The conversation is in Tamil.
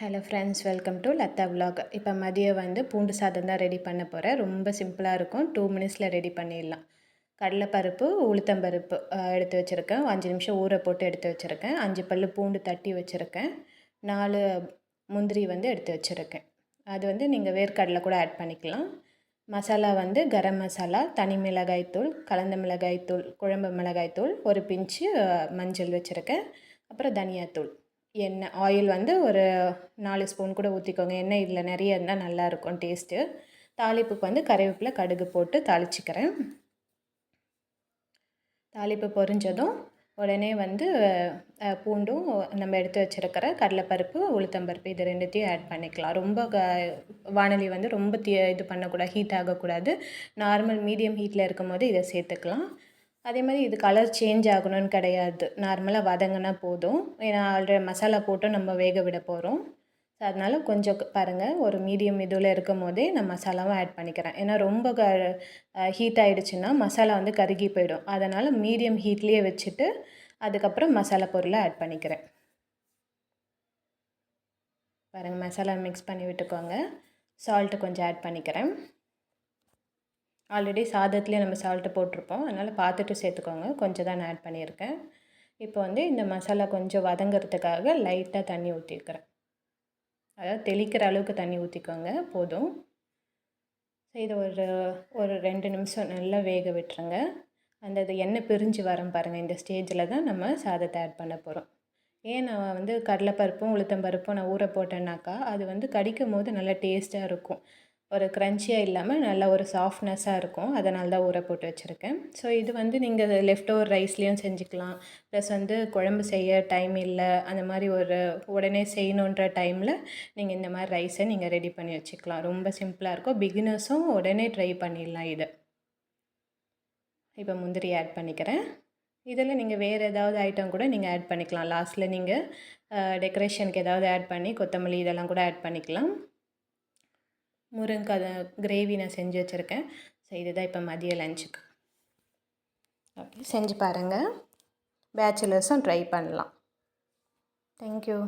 Hello friends, welcome to Latha vlog. இப்போ மதியம் பூண்டு சாதம் தான் ரெடி பண்ண போகிறேன். ரொம்ப சிம்பிளாக இருக்கும். 2 மினிட்ஸில் ரெடி பண்ணிடலாம். கடலைப்பருப்பு, உளுத்தம்பருப்பு எடுத்து வச்சுருக்கேன். 5 நிமிஷம் ஊற போட்டு எடுத்து வச்சுருக்கேன். 5 பல் பூண்டு தட்டி வச்சுருக்கேன். 4 முந்திரி எடுத்து வச்சுருக்கேன். அது நீங்கள் வேர்க்கடலை கூட ஆட் பண்ணிக்கலாம். மசாலா கரம் மசாலா, தனி மிளகாய்த்தூள், கலந்த மிளகாய்த்தூள், குழம்பு மிளகாய்த்தூள், ஒரு பிஞ்சு மஞ்சள் வச்சுருக்கேன். அப்புறம் தனியாத்தூள், எண்ணெய், ஆயில் ஒரு 4 ஸ்பூன் கூட ஊற்றிக்கோங்க. எண்ணெய் இதில் நிறைய இருந்தால் நல்லாயிருக்கும் டேஸ்ட்டு. தாளிப்புக்கு கறிவேப்பிலை, கடுகு போட்டு தாளிச்சிக்கிறேன். தாளிப்பு பொரிஞ்சதும் உடனே பூண்டும் நம்ம எடுத்து வச்சுருக்கிற கடலைப்பருப்பு, உளுத்தம்பருப்பு இது ரெண்டுத்தையும் ஆட் பண்ணிக்கலாம். ரொம்ப வானொலி ரொம்ப இது பண்ணக்கூடாது, ஹீட் ஆகக்கூடாது. நார்மல் மீடியம் ஹீட்டில் இருக்கும் போது இதை சேர்த்துக்கலாம். அதே மாதிரி இது கலர் சேஞ்ச் ஆகணும்னு கிடையாது, நார்மலாக வதங்கினா போதும். ஏன்னா ஆல்ரெடி மசாலா போட்டு நம்ம வேக விட போகிறோம். ஸோ அதனால் கொஞ்சம் பாருங்கள், ஒரு மீடியம் இதில் இருக்கும் போதே நான் மசாலாவும் ஆட் பண்ணிக்கிறேன். ஏன்னா ரொம்ப ஹீட் ஆகிடுச்சுன்னா மசாலா கருகி போயிடும். அதனால் மீடியம் ஹீட்லேயே வச்சுட்டு அதுக்கப்புறம் மசாலா பொருளை ஆட் பண்ணிக்கிறேன். பாருங்கள், மசாலா மிக்ஸ் பண்ணி விட்டுக்கோங்க. சால்ட்டு கொஞ்சம் ஆட் பண்ணிக்கிறேன். ஆல்ரெடி சாதத்துலேயே நம்ம சால்ட்டு போட்டிருப்போம், அதனால் பார்த்துட்டு சேர்த்துக்கோங்க. கொஞ்சம் தான் நான் ஆட் பண்ணியிருக்கேன். இப்போ இந்த மசாலா கொஞ்சம் வதங்கிறதுக்காக லைட்டாக தண்ணி ஊற்றிக்கிறேன். அதாவது தெளிக்கிற அளவுக்கு தண்ணி ஊற்றிக்கோங்க, போதும். இதை ஒரு 2 நிமிஷம் நல்லா வேக விட்டுருங்க. இது எண்ணெய் பிரிஞ்சு வரும் பாருங்கள். இந்த ஸ்டேஜில் தான் நம்ம சாதத்தை ஆட் பண்ண போகிறோம். ஏன் நான் கடலைப்பருப்பும் உளுத்தம்பருப்பும் நான் ஊற போட்டேன்னாக்கா அது கடிக்கும் போது நல்லா டேஸ்ட்டாக இருக்கும். ஒரு க்ரன்ச்சியாக இல்லாமல் நல்லா ஒரு சாஃப்ட்னஸாக இருக்கும். அதனால தான் ஊற போட்டு வச்சுருக்கேன். ஸோ இது நீங்கள் லெஃப்ட் ஓவர் ரைஸ்லேயும் செஞ்சுக்கலாம். ப்ளஸ் குழம்பு செய்ய டைம் இல்லை, அந்த மாதிரி உடனே செய்யணுன்ற டைமில் நீங்கள் இந்த மாதிரி ரைஸை நீங்கள் ரெடி பண்ணி வச்சுக்கலாம். ரொம்ப சிம்பிளாக இருக்கும். பிகினர்ஸும் உடனே ட்ரை பண்ணிடலாம் இதை. இப்போ முந்திரி ஆட் பண்ணிக்கிறேன். இதில் நீங்கள் வேறு ஏதாவது ஐட்டம் கூட நீங்கள் ஆட் பண்ணிக்கலாம். லாஸ்ட்டில் நீங்கள் டெக்கரேஷனுக்கு ஏதாவது ஆட் பண்ணி கொத்தமல்லி இதெல்லாம் கூட ஆட் பண்ணிக்கலாம். முருங்கை கிரேவி நான் செஞ்சு வச்சுருக்கேன். ஸோ இதுதான் இப்போ மதிய லஞ்சுக்கு. ஓகே, செஞ்சு பாருங்கள். பேச்சுலர்ஸும் ட்ரை பண்ணலாம். தேங்க்யூ.